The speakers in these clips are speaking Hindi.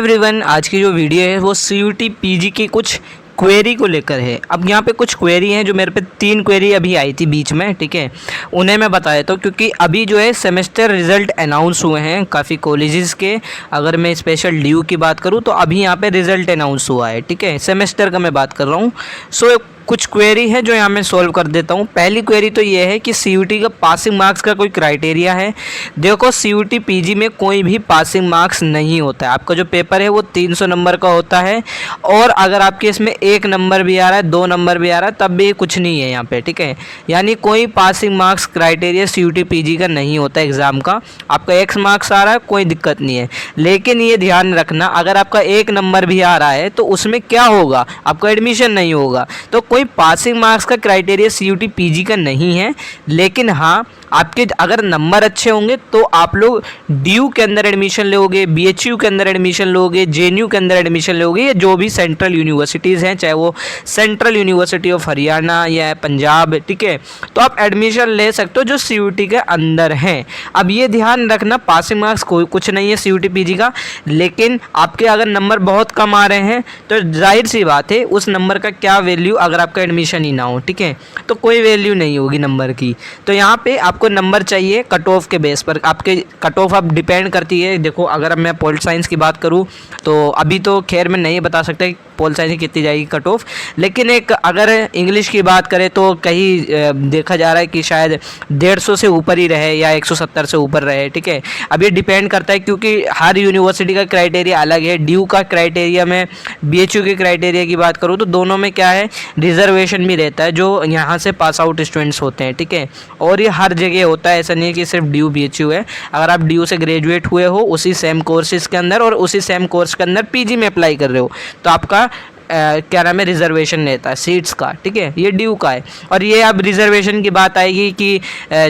एवरीवन, आज की जो वीडियो है वो CUT PG की कुछ क्वेरी को लेकर है। अब यहाँ पे कुछ क्वेरी हैं जो मेरे पे 3 क्वेरी अभी आई थी बीच में, ठीक है, उन्हें मैं बता देता हूँ क्योंकि अभी जो है सेमेस्टर रिज़ल्ट अनाउंस हुए हैं काफ़ी कॉलेजेस के। अगर मैं स्पेशल ड्यू की बात करूँ तो अभी यहाँ पे रिज़ल्ट अनाउंस हुआ है, ठीक है, सेमेस्टर का मैं बात कर रहा हूँ। सो कुछ क्वेरी है जो यहाँ मैं सॉल्व कर देता हूँ। पहली क्वेरी तो ये है कि CUT का पासिंग मार्क्स का कोई क्राइटेरिया है। देखो, CUT PG में कोई भी पासिंग मार्क्स नहीं होता है। आपका जो पेपर है वो 300 नंबर का होता है, और अगर आपके इसमें 1 नंबर भी आ रहा है, 2 नंबर भी आ रहा है, तब भी कुछ नहीं है यहाँ पे, ठीक है। यानी कोई passing marks criteria CUT PG का नहीं होता एग्ज़ाम का। आपका X मार्क्स आ रहा है, कोई दिक्कत नहीं है, लेकिन ये ध्यान रखना, अगर आपका 1 नंबर भी आ रहा है तो उसमें क्या होगा, आपका एडमिशन नहीं होगा। तो कोई पासिंग मार्क्स का क्राइटेरिया CUT PG का नहीं है। लेकिन हाँ, आपके अगर नंबर अच्छे होंगे तो आप लोग DU के अंदर एडमिशन लोगे, BHU के अंदर एडमिशन लोगे, JNU के अंदर एडमिशन लोगे, या जो भी सेंट्रल यूनिवर्सिटीज़ हैं, चाहे वो सेंट्रल यूनिवर्सिटी ऑफ हरियाणा या पंजाब, ठीक है, तो आप एडमिशन ले सकते हो जो CUT के अंदर हैं। अब ये ध्यान रखना, पासिंग मार्क्स कोई कुछ नहीं है CUT PG का, लेकिन आपके अगर नंबर बहुत कम आ रहे हैं तो जाहिर सी बात है उस नंबर का क्या वैल्यू अगर आपका एडमिशन ही ना हो, ठीक है, तो कोई वैल्यू नहीं होगी नंबर की। तो यहाँ पे आपको नंबर चाहिए कट ऑफ के बेस पर। आपके कट ऑफ अब डिपेंड करती है। देखो, अगर अब मैं पॉलिट साइंस की बात करूँ तो अभी तो खैर मैं नहीं बता सकता पॉलिट साइंस की कितनी जाएगी कट ऑफ, लेकिन एक अगर इंग्लिश की बात करें तो कहीं देखा जा रहा है कि शायद 150 से ऊपर ही रहे या 170 से ऊपर रहे, ठीक है। अब ये डिपेंड करता है क्योंकि हर यूनिवर्सिटी का क्राइटेरिया अलग है। ड्यू का क्राइटेरिया में, BHU के क्राइटेरिया की बात करूँ तो दोनों में क्या है, रिजर्वेशन भी रहता है जो यहाँ से पास आउट स्टूडेंट्स होते हैं, ठीक है, और ये हर जगह होता है, ऐसा नहीं है कि सिर्फ ड्यू BHU है। अगर आप ड्यू से ग्रेजुएट हुए हो उसी सेम कोर्सेज के अंदर और उसी सेम कोर्स के अंदर PG में अप्लाई कर रहे हो तो आपका क्या नाम है, रिजर्वेशन रहता है सीट्स का, ठीक है, ये ड्यू का है। और ये अब रिजर्वेशन की बात आएगी कि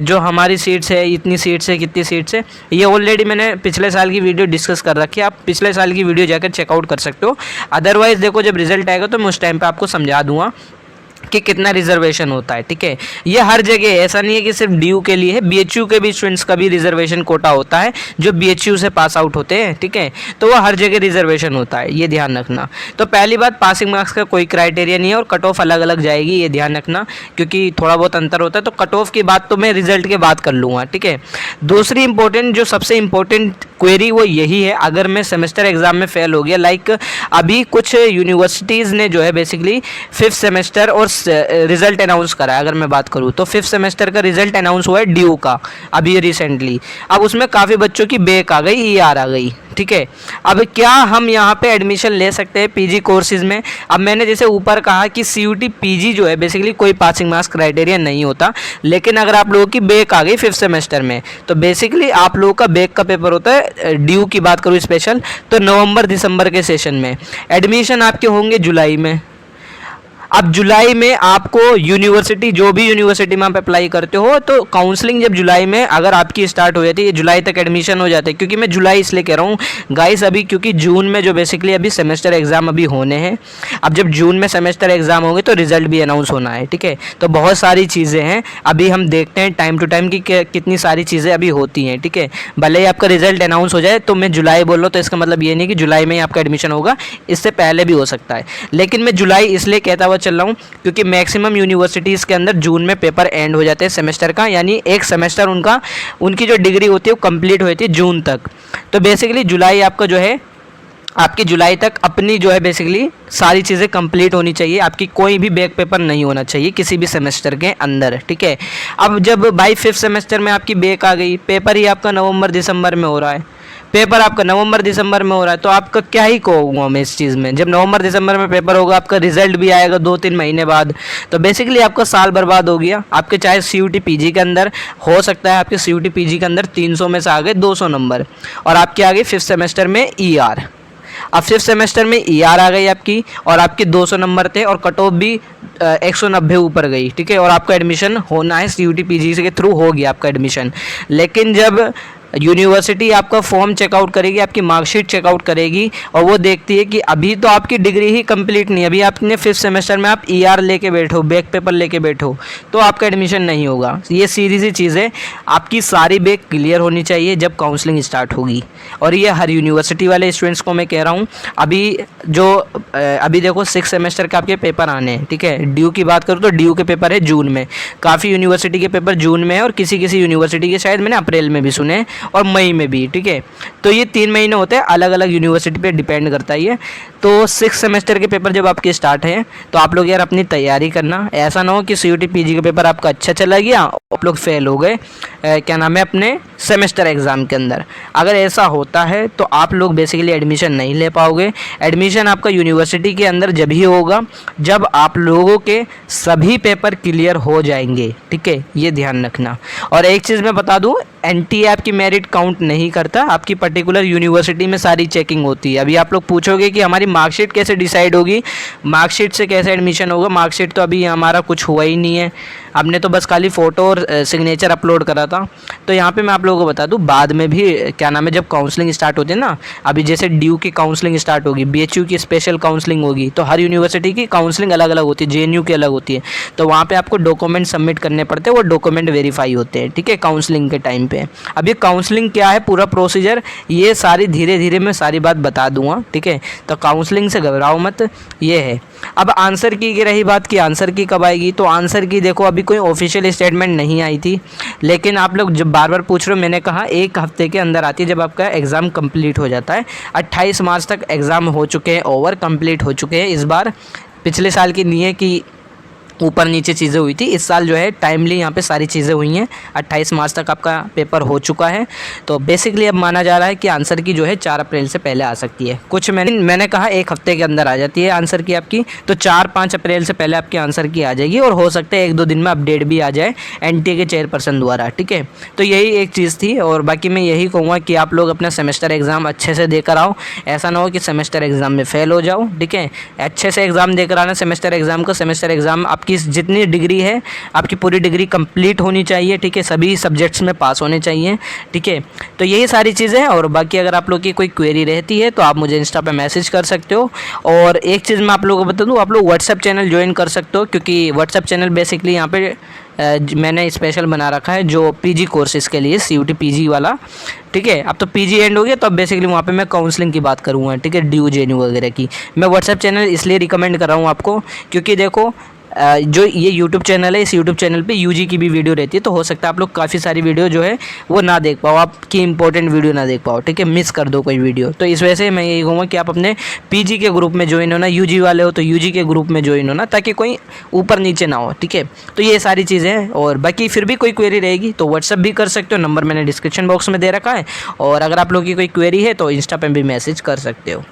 जो हमारी सीट्स है, इतनी सीट्स है, कितनी सीट्स है, ये ऑलरेडी मैंने पिछले साल की वीडियो डिस्कस कर रखी है। आप पिछले साल की वीडियो जाकर चेकआउट कर सकते हो। अदरवाइज़ देखो, जब रिजल्ट आएगा तो मैं उस टाइम पर आपको समझा दूँगा कि कितना रिजर्वेशन होता है, ठीक है। ये हर जगह, ऐसा नहीं है कि सिर्फ DU के लिए है, BHU के भी स्टूडेंट्स का भी रिजर्वेशन कोटा होता है जो BHU से पास आउट होते हैं, ठीक है, तो वो हर जगह रिजर्वेशन होता है, ये ध्यान रखना। तो पहली बात, पासिंग मार्क्स का कोई क्राइटेरिया नहीं है और कट ऑफ अलग अलग जाएगी, ये ध्यान रखना, क्योंकि थोड़ा बहुत अंतर होता है। तो कट ऑफ की बात तो मैं रिजल्ट के बाद कर लूँगा, ठीक है। दूसरी इंपॉर्टेंट, जो सबसे इंपॉर्टेंट क्वेरी वो यही है, अगर मैं सेमेस्टर एग्ज़ाम में फेल हो गया, लाइक अभी कुछ यूनिवर्सिटीज़ ने जो है बेसिकली 5th सेमेस्टर और रिज़ल्ट अनाउंस करा है। अगर मैं बात करूँ तो 5th सेमेस्टर का रिज़ल्ट अनाउंस हुआ है ड्यू का अभी रिसेंटली। अब उसमें काफ़ी बच्चों की बैक आ गई, ER आ गई, ठीक है। अब क्या हम यहाँ पे एडमिशन ले सकते हैं PG कोर्सेज में? अब मैंने जैसे ऊपर कहा कि CUT PG जो है बेसिकली कोई पासिंग मार्क्स क्राइटेरिया नहीं होता, लेकिन अगर आप लोगों की बैक आ गई 5th सेमेस्टर में तो बेसिकली आप लोगों का बैक का पेपर होता है, ड्यू की बात करूँ स्पेशल, तो नवंबर दिसंबर के सेशन में एडमिशन आपके होंगे जुलाई में। अब जुलाई में आपको यूनिवर्सिटी, जो भी यूनिवर्सिटी में आप अप्लाई करते हो, तो काउंसलिंग जब जुलाई में अगर आपकी स्टार्ट हो जाती है, जुलाई तक एडमिशन हो जाते हैं। क्योंकि मैं जुलाई इसलिए कह रहा हूँ गाइस अभी, क्योंकि जून में जो बेसिकली अभी सेमेस्टर एग्ज़ाम अभी होने हैं। अब जब जून में सेमेस्टर एग्ज़ाम होंगे तो रिजल्ट भी अनाउंस होना है, ठीक है। तो बहुत सारी चीज़ें हैं, अभी हम देखते हैं टाइम टू टाइम कि कितनी सारी चीज़ें अभी होती हैं, ठीक है। भले ही आपका रिजल्ट अनाउंस हो जाए, तो मैं जुलाई बोल रहा हूँ तो इसका मतलब ये नहीं कि जुलाई में ही आपका एडमिशन होगा, इससे पहले भी हो सकता है। लेकिन मैं जुलाई इसलिए कहता हुआ चल रहा हूँ क्योंकि मैक्सिमम यूनिवर्सिटीज़ के अंदर जून में पेपर एंड हो जाते हैं सेमेस्टर का, यानी एक सेमेस्टर उनकी जो डिग्री होती है वो कंप्लीट होती है जून तक। तो बेसिकली जुलाई आपका जो है, आपकी जुलाई तक अपनी जो है बेसिकली सारी चीज़ें कंप्लीट होनी चाहिए। आपकी कोई भी बैक पेपर नहीं होना चाहिए किसी भी सेमेस्टर के अंदर, ठीक है। अब जब बाई 5th सेमेस्टर में आपकी बैक आ गई, पेपर ही आपका नवंबर दिसंबर में हो रहा है, पेपर आपका नवंबर दिसंबर में हो रहा है, तो आपका क्या ही कहूँगा मैं इस चीज़ में। जब नवंबर दिसंबर में पेपर होगा, आपका रिजल्ट भी आएगा 2-3 महीने बाद, तो बेसिकली आपका साल बर्बाद हो गया। आपके चाहे CUT PG के अंदर हो सकता है, आपके CUT PG के अंदर 300 में से आ गए 200 नंबर, और आपके आ गए 5th सेमेस्टर में ER। अब 5th सेमेस्टर में ER आ गई आपकी, और आपके 200 नंबर थे, और कट ऑफ भी 190 ऊपर गई, ठीक है, और आपका एडमिशन होना है CUT PG के थ्रू हो गया आपका एडमिशन। लेकिन जब यूनिवर्सिटी आपका फॉर्म चेकआउट करेगी, आपकी मार्कशीट चेकआउट करेगी और वो देखती है कि अभी तो आपकी डिग्री ही कंप्लीट नहीं है, अभी आपने 5th सेमेस्टर में आप ER लेके बैठो, बैक पेपर लेके बैठो, तो आपका एडमिशन नहीं होगा। ये सीधी सी चीज़ है, आपकी सारी बैक क्लियर होनी चाहिए जब काउंसलिंग स्टार्ट होगी। और ये हर यूनिवर्सिटी वाले स्टूडेंट्स को मैं कह रहा हूँ। अभी देखो 6 सेमेस्टर के आपके पेपर आने हैं, ठीक है। ड्यू की बात करूँ तो ड्यू के पेपर है जून में, काफ़ी यूनिवर्सिटी के पेपर जून में है और किसी किसी यूनिवर्सिटी के शायद मैंने अप्रैल में भी सुने और मई में भी, ठीक है। तो ये 3 महीने होते हैं, अलग अलग यूनिवर्सिटी पे डिपेंड करता है ये। तो 6 सेमेस्टर के पेपर जब आपके स्टार्ट हैं तो आप लोग यार अपनी तैयारी करना। ऐसा ना हो कि CUT PG का पेपर आपका अच्छा चला गया, आप लोग फेल हो गए क्या नाम है अपने सेमेस्टर एग्ज़ाम के अंदर। अगर ऐसा होता है तो आप लोग बेसिकली एडमिशन नहीं ले पाओगे। एडमिशन आपका यूनिवर्सिटी के अंदर जब ही होगा जब आप लोगों के सभी पेपर क्लियर हो जाएंगे, ठीक है, ये ध्यान रखना। और एक चीज़ मैं बता दूं, NTA आपकी मेरिट काउंट नहीं करता, आपकी पर्टिकुलर यूनिवर्सिटी में सारी चेकिंग होती है। अभी आप लोग पूछोगे कि हमारी मार्कशीट कैसे डिसाइड होगी, मार्कशीट से कैसे एडमिशन होगा। मार्कशीट तो अभी हमारा कुछ हुआ ही नहीं है, हमने तो बस खाली फ़ोटो और सिग्नेचर अपलोड करा था। तो यहाँ पे मैं आप लोगों को बता दूँ, बाद में भी क्या नाम है जब काउंसलिंग स्टार्ट होती है ना, अभी जैसे ड्यू की काउंसलिंग स्टार्ट होगी, BHU की स्पेशल काउंसलिंग होगी, तो हर यूनिवर्सिटी की काउंसलिंग अलग अलग होती है, JNU की अलग होती है। तो वहाँ पे आपको डॉक्यूमेंट सबमिट करने पड़ते हैं, वो डॉक्यूमेंट वेरीफाई होते हैं, ठीक है, काउंसलिंग के टाइम पे। अब ये काउंसलिंग क्या है, पूरा प्रोसीजर, ये सारी धीरे धीरे मैं सारी बात बता दूंगा, ठीक है। तो काउंसलिंग से घबराओ मत, ये है। अब आंसर की रही बात कि आंसर की कब आएगी, तो आंसर की देखो अभी कोई ऑफिशियल स्टेटमेंट नहीं आई थी, लेकिन आप लोग जब बार बार पूछ रहे हो, मैंने कहा 1 हफ्ते के अंदर आती है जब आपका एग्ज़ाम कंप्लीट हो जाता है। 28 मार्च तक एग्ज़ाम हो चुके हैं, ओवर कंप्लीट हो चुके हैं इस बार। पिछले साल की नहीं है कि ऊपर नीचे चीज़ें हुई थी, इस साल जो है टाइमली यहाँ पे सारी चीज़ें हुई हैं। 28 मार्च तक आपका पेपर हो चुका है। तो बेसिकली अब माना जा रहा है कि आंसर की जो है 4 अप्रैल से पहले आ सकती है। कुछ मैंने कहा 1 हफ्ते के अंदर आ जाती है आंसर की आपकी, तो 4-5 अप्रैल से पहले आपकी आंसर की आ जाएगी और हो सकता है 1-2 दिन में अपडेट भी आ जाए NTA के चेयरपर्सन द्वारा, ठीक है। तो यही एक चीज़ थी और बाकी मैं यही कहूँगा कि आप लोग अपना सेमेस्टर एग्ज़ाम अच्छे से देकर आओ। ऐसा ना हो कि सेमेस्टर एग्ज़ाम में फ़ेल हो जाओ, ठीक है। अच्छे से एग्ज़ाम देकर आना सेमेस्टर एग्ज़ाम का। सेमेस्टर एग्ज़ाम आपकी जितनी डिग्री है, आपकी पूरी डिग्री कंप्लीट होनी चाहिए, ठीक है, सभी सब्जेक्ट्स में पास होने चाहिए, ठीक है। तो यही सारी चीज़ें हैं और बाकी अगर आप लोग की कोई क्वेरी रहती है तो आप मुझे इंस्टा पे मैसेज कर सकते हो। और एक चीज़ मैं आप लोगों को बता दूँ, आप लोग व्हाट्सएप चैनल ज्वाइन कर सकते हो, क्योंकि व्हाट्सएप चैनल बेसिकली यहाँ पे मैंने स्पेशल बना रखा है जो PG कोर्सेज़ के लिए, CUT PG वाला, ठीक है। अब तो PG एंड हो गया, तो अब बेसिकली वहाँ पे मैं काउंसलिंग की बात करूँगा, ठीक है, ड्यू JNU वगैरह की। मैं व्हाट्सएप चैनल इसलिए रिकमेंड कर रहा हूँ आपको, क्योंकि देखो जो ये YouTube चैनल है, इस YouTube चैनल पे UG की भी वीडियो रहती है, तो हो सकता है आप लोग काफ़ी सारी वीडियो जो है वो ना देख पाओ, आपकी इंपॉर्टेंट वीडियो ना देख पाओ, ठीक है, मिस कर दो कोई वीडियो। तो इस वजह से मैं यही कहूँगा कि आप अपने PG के ग्रुप में ज्वाइन होना, UG वाले हो तो UG के ग्रुप में ज्वाइन होना, ताकि कोई ऊपर नीचे ना हो, ठीक है। तो ये सारी चीज़ें हैं और बाकी फिर भी कोई क्वेरी रहेगी तो व्हाट्सअप भी कर सकते हो, नंबर मैंने डिस्क्रिप्शन बॉक्स में दे रखा है। और अगर आप लोग की कोई क्वेरी है तो इंस्टा पर भी मैसेज कर सकते हो।